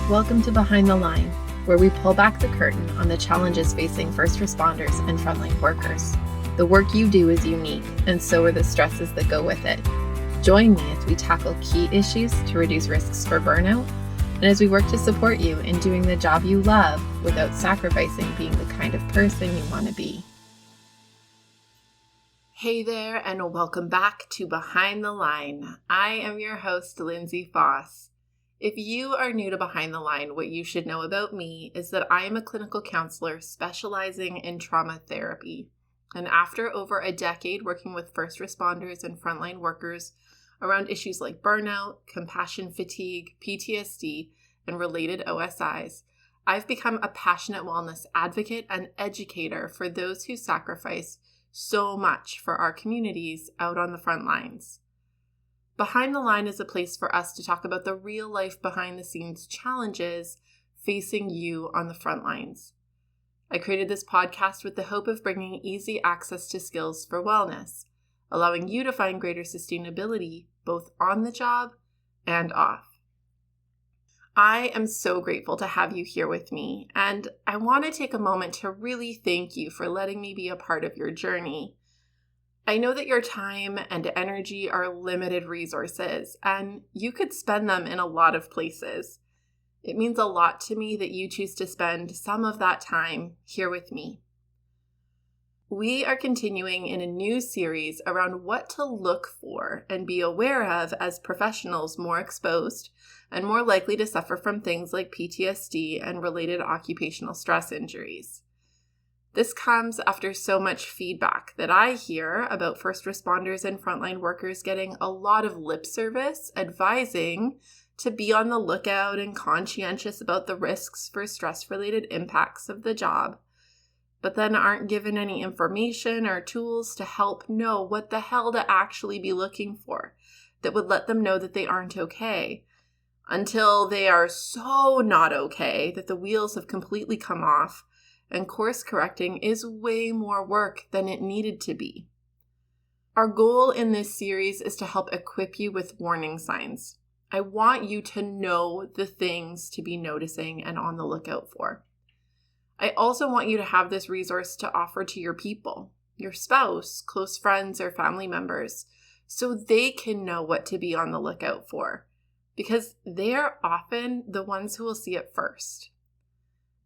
Welcome to Behind the Line, where we pull back the curtain on the challenges facing first responders and frontline workers. The work you do is unique, and so are the stresses that go with it. Join me as we tackle key issues to reduce risks for burnout, and as we work to support you in doing the job you love without sacrificing being the kind of person you want to be. Hey there, and welcome back to Behind the Line. I am your host, Lindsay Foss. If you are new to Behind the Line, what you should know about me is that I am a clinical counselor specializing in trauma therapy. And after over a decade working with first responders and frontline workers around issues like burnout, compassion fatigue, PTSD, and related OSIs, I've become a passionate wellness advocate and educator for those who sacrifice so much for our communities out on the front lines. Behind the Line is a place for us to talk about the real life behind the scenes challenges facing you on the front lines. I created this podcast with the hope of bringing easy access to skills for wellness, allowing you to find greater sustainability both on the job and off. I am so grateful to have you here with me, and I want to take a moment to really thank you for letting me be a part of your journey. I know that your time and energy are limited resources, and you could spend them in a lot of places. It means a lot to me that you choose to spend some of that time here with me. We are continuing in a new series around what to look for and be aware of as professionals more exposed and more likely to suffer from things like PTSD and related occupational stress injuries. This comes after so much feedback that I hear about first responders and frontline workers getting a lot of lip service advising to be on the lookout and conscientious about the risks for stress-related impacts of the job, but then aren't given any information or tools to help know what the hell to actually be looking for that would let them know that they aren't okay, until they are so not okay that the wheels have completely come off and course correcting is way more work than it needed to be. Our goal in this series is to help equip you with warning signs. I want you to know the things to be noticing and on the lookout for. I also want you to have this resource to offer to your people, your spouse, close friends, or family members, so they can know what to be on the lookout for, because they are often the ones who will see it first.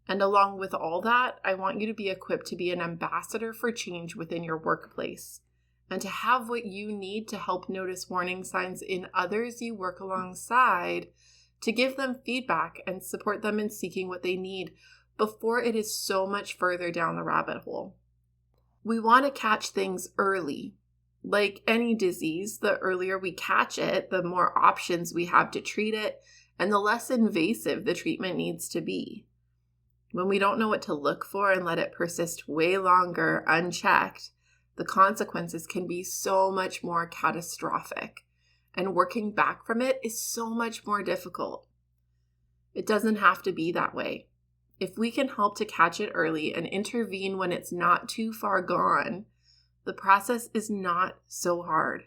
And along with all that, I want you to be equipped to be an ambassador for change within your workplace and to have what you need to help notice warning signs in others you work alongside, to give them feedback and support them in seeking what they need before it is so much further down the rabbit hole. We want to catch things early. Like any disease, the earlier we catch it, the more options we have to treat it, and the less invasive the treatment needs to be. When we don't know what to look for and let it persist way longer unchecked, the consequences can be so much more catastrophic, and working back from it is so much more difficult. It doesn't have to be that way. If we can help to catch it early and intervene when it's not too far gone, the process is not so hard.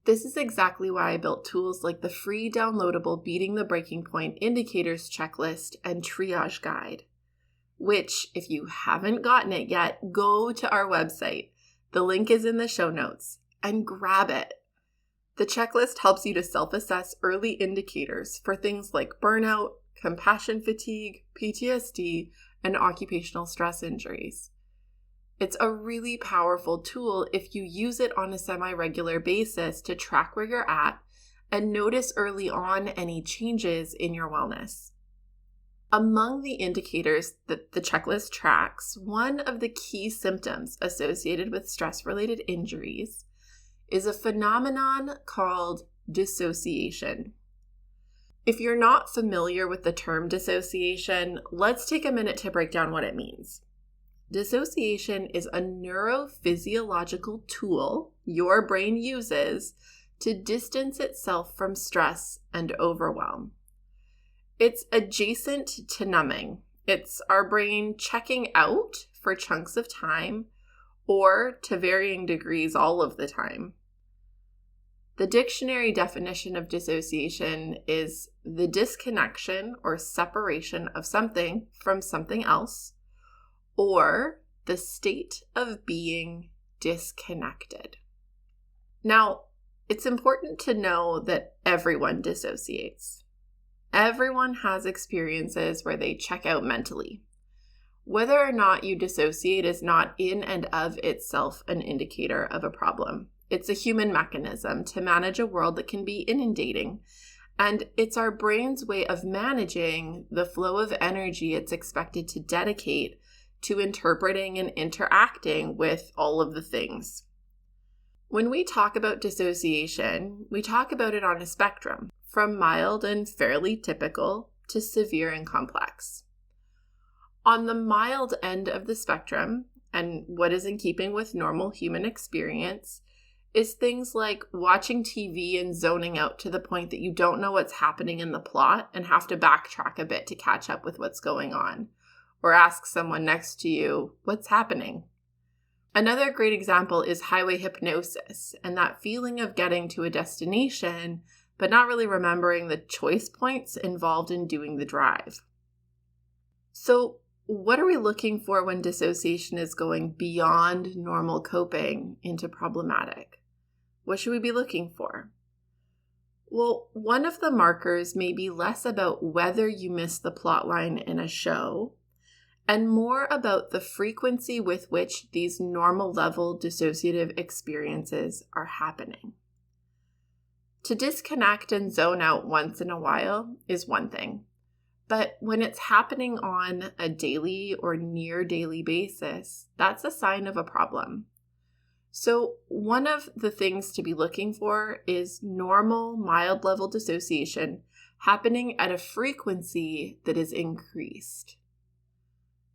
This is exactly why I built tools like the free downloadable Beating the Breaking Point Indicators Checklist and Triage Guide, which, if you haven't gotten it yet, go to our website. The link is in the show notes, and grab it. The checklist helps you to self-assess early indicators for things like burnout, compassion fatigue, PTSD, and occupational stress injuries. It's a really powerful tool if you use it on a semi-regular basis to track where you're at and notice early on any changes in your wellness. Among the indicators that the checklist tracks, one of the key symptoms associated with stress-related injuries is a phenomenon called dissociation. If you're not familiar with the term dissociation, let's take a minute to break down what it means. Dissociation is a neurophysiological tool your brain uses to distance itself from stress and overwhelm. It's adjacent to numbing. It's our brain checking out for chunks of time or, to varying degrees, all of the time. The dictionary definition of dissociation is the disconnection or separation of something from something else, or the state of being disconnected. Now, it's important to know that everyone dissociates. Everyone has experiences where they check out mentally. Whether or not you dissociate is not in and of itself an indicator of a problem. It's a human mechanism to manage a world that can be inundating, and it's our brain's way of managing the flow of energy it's expected to dedicate to interpreting and interacting with all of the things. When we talk about dissociation, we talk about it on a spectrum, from mild and fairly typical to severe and complex. On the mild end of the spectrum, and what is in keeping with normal human experience, is things like watching TV and zoning out to the point that you don't know what's happening in the plot and have to backtrack a bit to catch up with what's going on, or ask someone next to you, what's happening? Another great example is highway hypnosis and that feeling of getting to a destination, but not really remembering the choice points involved in doing the drive. So, what are we looking for when dissociation is going beyond normal coping into problematic? What should we be looking for? Well, one of the markers may be less about whether you missed the plot line in a show and more about the frequency with which these normal level dissociative experiences are happening. To disconnect and zone out once in a while is one thing, but when it's happening on a daily or near daily basis, that's a sign of a problem. So one of the things to be looking for is normal, mild level dissociation happening at a frequency that is increased.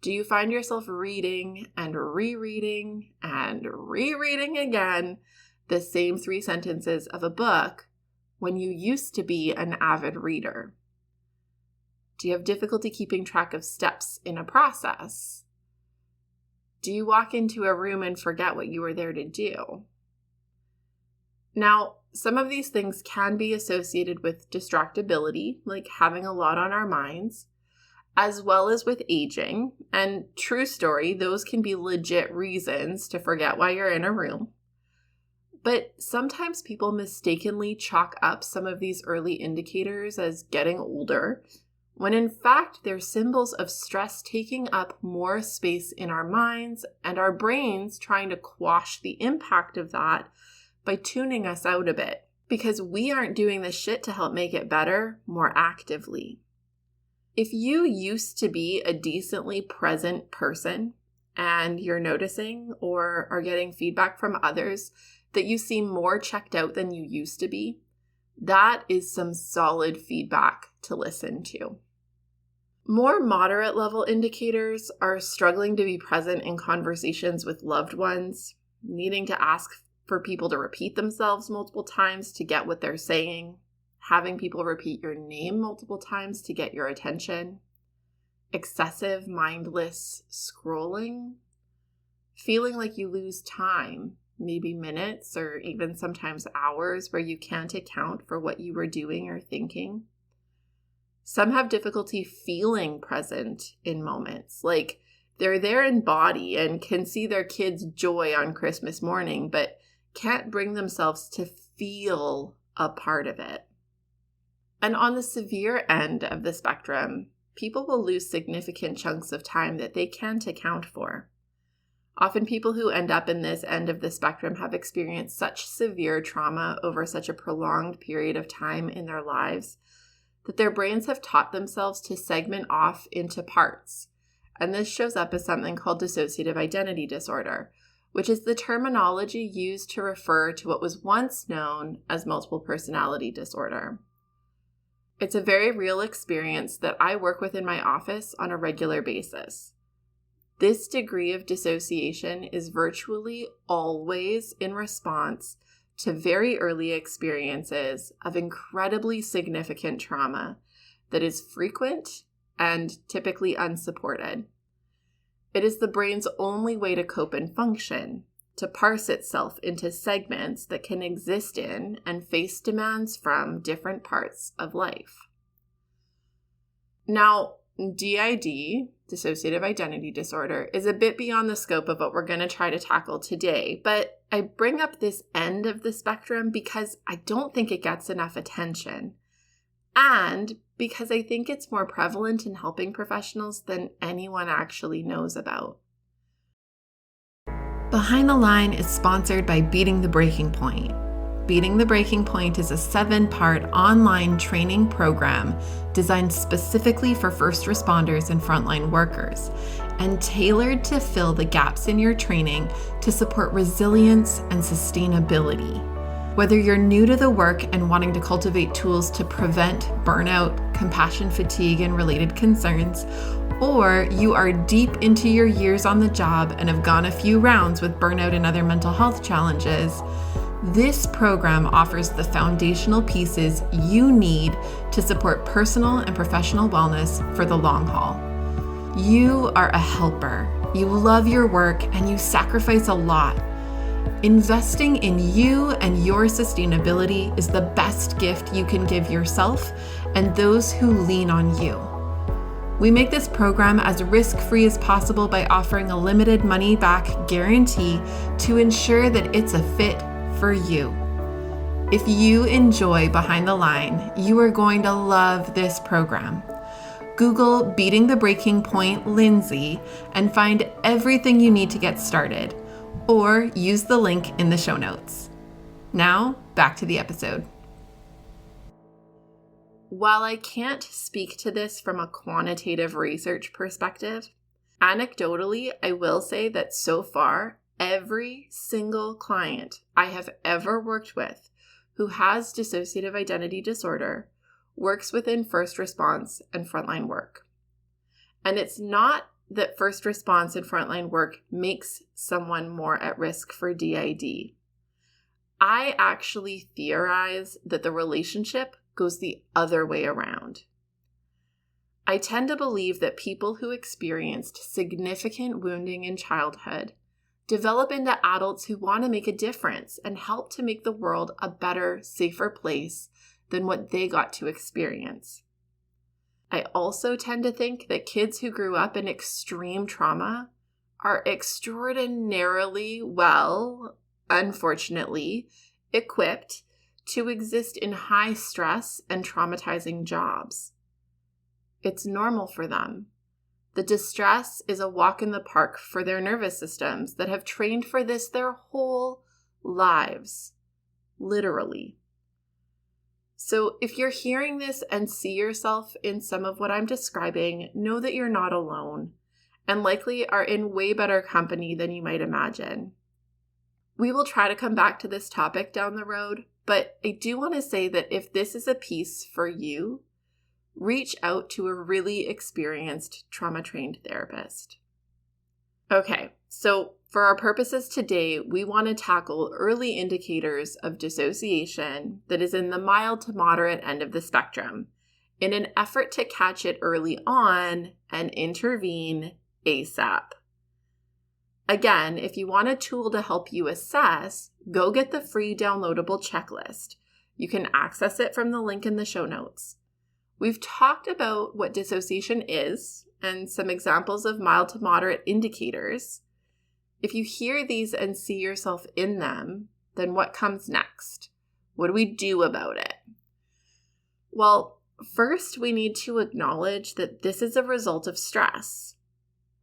Do you find yourself reading and rereading and rereading again the same 3 sentences of a book when you used to be an avid reader? Do you have difficulty keeping track of steps in a process? Do you walk into a room and forget what you were there to do? Now, some of these things can be associated with distractibility, like having a lot on our minds, as well as with aging. And true story, those can be legit reasons to forget why you're in a room. But sometimes people mistakenly chalk up some of these early indicators as getting older, when in fact they're symbols of stress taking up more space in our minds and our brains trying to quash the impact of that by tuning us out a bit, because we aren't doing the shit to help make it better more actively. If you used to be a decently present person and you're noticing or are getting feedback from others that you seem more checked out than you used to be, that is some solid feedback to listen to. More moderate level indicators are struggling to be present in conversations with loved ones, needing to ask for people to repeat themselves multiple times to get what they're saying, having people repeat your name multiple times to get your attention, excessive mindless scrolling, feeling like you lose time, maybe minutes or even sometimes hours where you can't account for what you were doing or thinking. Some have difficulty feeling present in moments, like they're there in body and can see their kids' joy on Christmas morning, but can't bring themselves to feel a part of it. And on the severe end of the spectrum, people will lose significant chunks of time that they can't account for. Often people who end up in this end of the spectrum have experienced such severe trauma over such a prolonged period of time in their lives that their brains have taught themselves to segment off into parts. And this shows up as something called dissociative identity disorder, which is the terminology used to refer to what was once known as multiple personality disorder. It's a very real experience that I work with in my office on a regular basis. This degree of dissociation is virtually always in response to very early experiences of incredibly significant trauma that is frequent and typically unsupported. It is the brain's only way to cope and function, to parse itself into segments that can exist in and face demands from different parts of life. Now, DID, dissociative identity disorder, is a bit beyond the scope of what we're going to try to tackle today, but I bring up this end of the spectrum because I don't think it gets enough attention, and because I think it's more prevalent in helping professionals than anyone actually knows about. Behind the Line is sponsored by Beating the Breaking Point. Beating the Breaking Point is a 7-part online training program designed specifically for first responders and frontline workers, and tailored to fill the gaps in your training to support resilience and sustainability. Whether you're new to the work and wanting to cultivate tools to prevent burnout, compassion fatigue, and related concerns, or you are deep into your years on the job and have gone a few rounds with burnout and other mental health challenges, this program offers the foundational pieces you need to support personal and professional wellness for the long haul. You are a helper. You love your work and you sacrifice a lot. Investing in you and your sustainability is the best gift you can give yourself and those who lean on you. We make this program as risk-free as possible by offering a limited money-back guarantee to ensure that it's a fit for you. If you enjoy Behind the Line, you are going to love this program. Google Beating the Breaking Point Lindsay and find everything you need to get started, or use the link in the show notes. Now, back to the episode. While I can't speak to this from a quantitative research perspective, anecdotally, I will say that so far, every single client I have ever worked with who has dissociative identity disorder works within first response and frontline work. And it's not that first response and frontline work makes someone more at risk for DID. I actually theorize that the relationship goes the other way around. I tend to believe that people who experienced significant wounding in childhood develop into adults who want to make a difference and help to make the world a better, safer place than what they got to experience. I also tend to think that kids who grew up in extreme trauma are extraordinarily well, unfortunately, equipped to exist in high stress and traumatizing jobs. It's normal for them. The distress is a walk in the park for their nervous systems that have trained for this their whole lives, literally. So if you're hearing this and see yourself in some of what I'm describing, know that you're not alone and likely are in way better company than you might imagine. We will try to come back to this topic down the road, but I do want to say that if this is a piece for you, reach out to a really experienced trauma-trained therapist. Okay, so for our purposes today, we want to tackle early indicators of dissociation that is in the mild to moderate end of the spectrum in an effort to catch it early on and intervene ASAP. Again, if you want a tool to help you assess, go get the free downloadable checklist. You can access it from the link in the show notes. We've talked about what dissociation is and some examples of mild to moderate indicators. If you hear these and see yourself in them, then what comes next? What do we do about it? Well, first we need to acknowledge that this is a result of stress.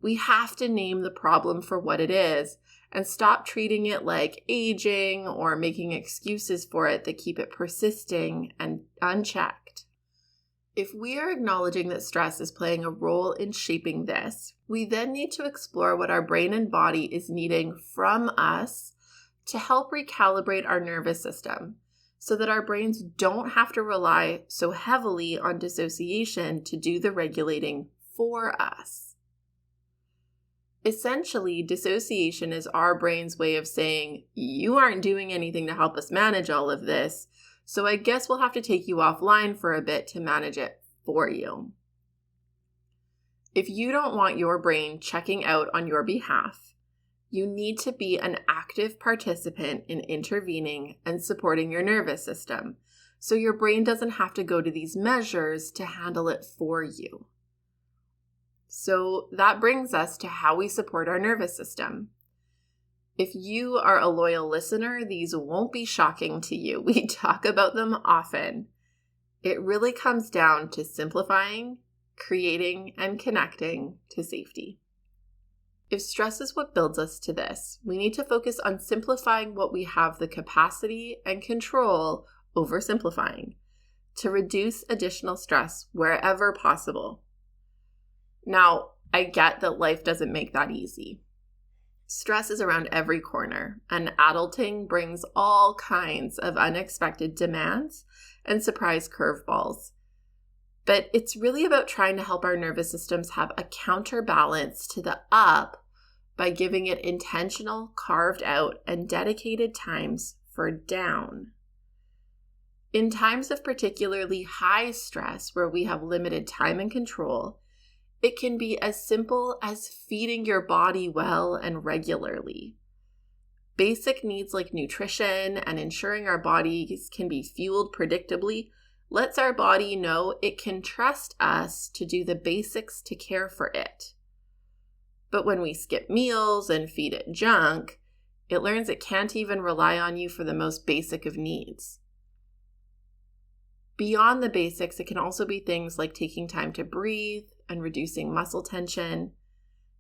We have to name the problem for what it is and stop treating it like aging or making excuses for it that keep it persisting and unchecked. If we are acknowledging that stress is playing a role in shaping this, we then need to explore what our brain and body is needing from us to help recalibrate our nervous system so that our brains don't have to rely so heavily on dissociation to do the regulating for us. Essentially, dissociation is our brain's way of saying, you aren't doing anything to help us manage all of this, so I guess we'll have to take you offline for a bit to manage it for you. If you don't want your brain checking out on your behalf, You need to be an active participant in intervening and supporting your nervous system, so your brain doesn't have to go to these measures to handle it for you. So that brings us to how we support our nervous system. If you are a loyal listener, these won't be shocking to you. We talk about them often. It really comes down to simplifying, creating, and connecting to safety. If stress is what builds us to this, we need to focus on simplifying what we have the capacity and control over simplifying to reduce additional stress wherever possible. Now, I get that life doesn't make that easy. Stress is around every corner, and adulting brings all kinds of unexpected demands and surprise curveballs. But it's really about trying to help our nervous systems have a counterbalance to the up by giving it intentional, carved out, and dedicated times for down. In times of particularly high stress where we have limited time and control, it can be as simple as feeding your body well and regularly. Basic needs like nutrition and ensuring our bodies can be fueled predictably lets our body know it can trust us to do the basics to care for it. But when we skip meals and feed it junk, it learns it can't even rely on you for the most basic of needs. Beyond the basics, it can also be things like taking time to breathe and reducing muscle tension,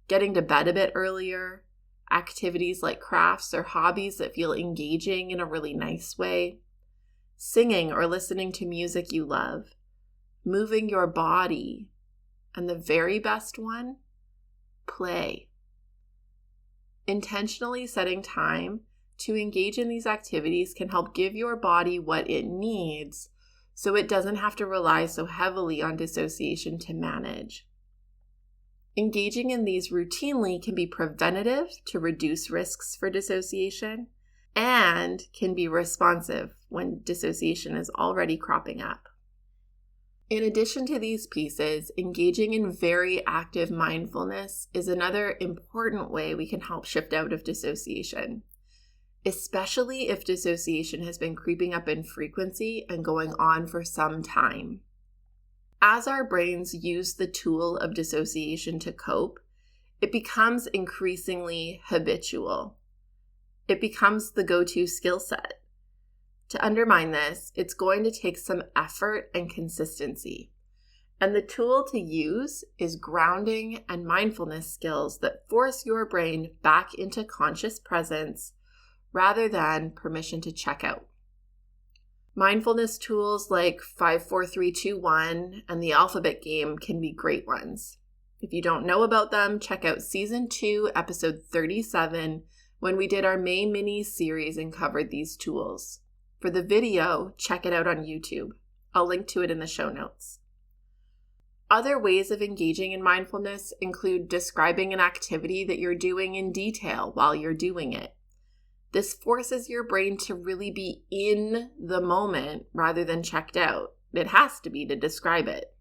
getting to bed a bit earlier, activities like crafts or hobbies that feel engaging in a really nice way, singing or listening to music you love, moving your body, and the very best one, play. Intentionally setting time to engage in these activities can help give your body what it needs so it doesn't have to rely so heavily on dissociation to manage. Engaging in these routinely can be preventative to reduce risks for dissociation and can be responsive when dissociation is already cropping up. In addition to these pieces, engaging in very active mindfulness is another important way we can help shift out of dissociation, especially if dissociation has been creeping up in frequency and going on for some time. As our brains use the tool of dissociation to cope, it becomes increasingly habitual. It becomes the go-to skill set. To undermine this, it's going to take some effort and consistency. And the tool to use is grounding and mindfulness skills that force your brain back into conscious presence rather than permission to check out. Mindfulness tools like 5, 4, 3, 2, 1 and the alphabet game can be great ones. If you don't know about them, check out Season 2, Episode 37, when we did our May mini series and covered these tools. For the video, check it out on YouTube. I'll link to it in the show notes. Other ways of engaging in mindfulness include describing an activity that you're doing in detail while you're doing it. This forces your brain to really be in the moment rather than checked out. It has to be to describe it.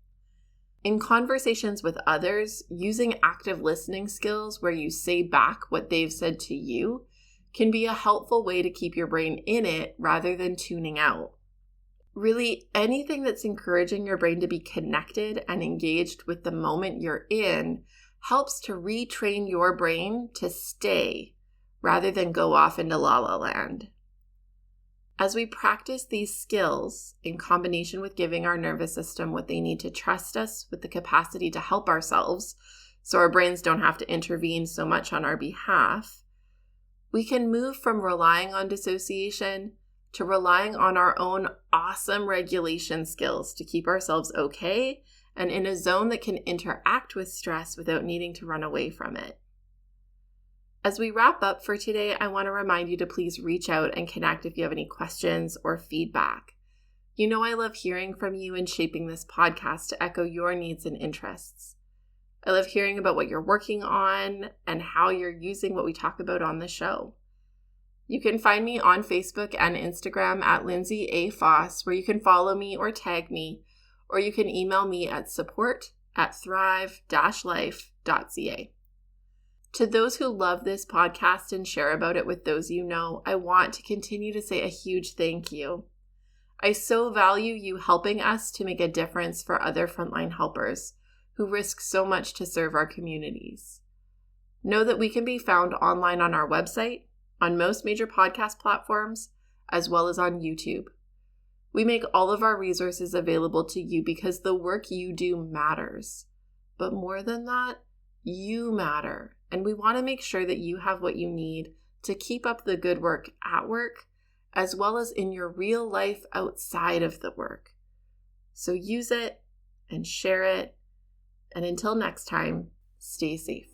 In conversations with others, using active listening skills where you say back what they've said to you can be a helpful way to keep your brain in it rather than tuning out. Really, anything that's encouraging your brain to be connected and engaged with the moment you're in helps to retrain your brain to stay rather than go off into la-la land. As we practice these skills in combination with giving our nervous system what they need to trust us with the capacity to help ourselves, so our brains don't have to intervene so much on our behalf, we can move from relying on dissociation to relying on our own awesome regulation skills to keep ourselves okay and in a zone that can interact with stress without needing to run away from it. As we wrap up for today, I want to remind you to please reach out and connect if you have any questions or feedback. You know I love hearing from you and shaping this podcast to echo your needs and interests. I love hearing about what you're working on and how you're using what we talk about on the show. You can find me on Facebook and Instagram at Lindsay A. Foss, where you can follow me or tag me, or you can email me at support@thrive-life.ca. To those who love this podcast and share about it with those you know, I want to continue to say a huge thank you. I so value you helping us to make a difference for other frontline helpers who risk so much to serve our communities. Know that we can be found online on our website, on most major podcast platforms, as well as on YouTube. We make all of our resources available to you because the work you do matters. But more than that, you matter, and we want to make sure that you have what you need to keep up the good work at work, as well as in your real life outside of the work. So use it and share it, and until next time, stay safe.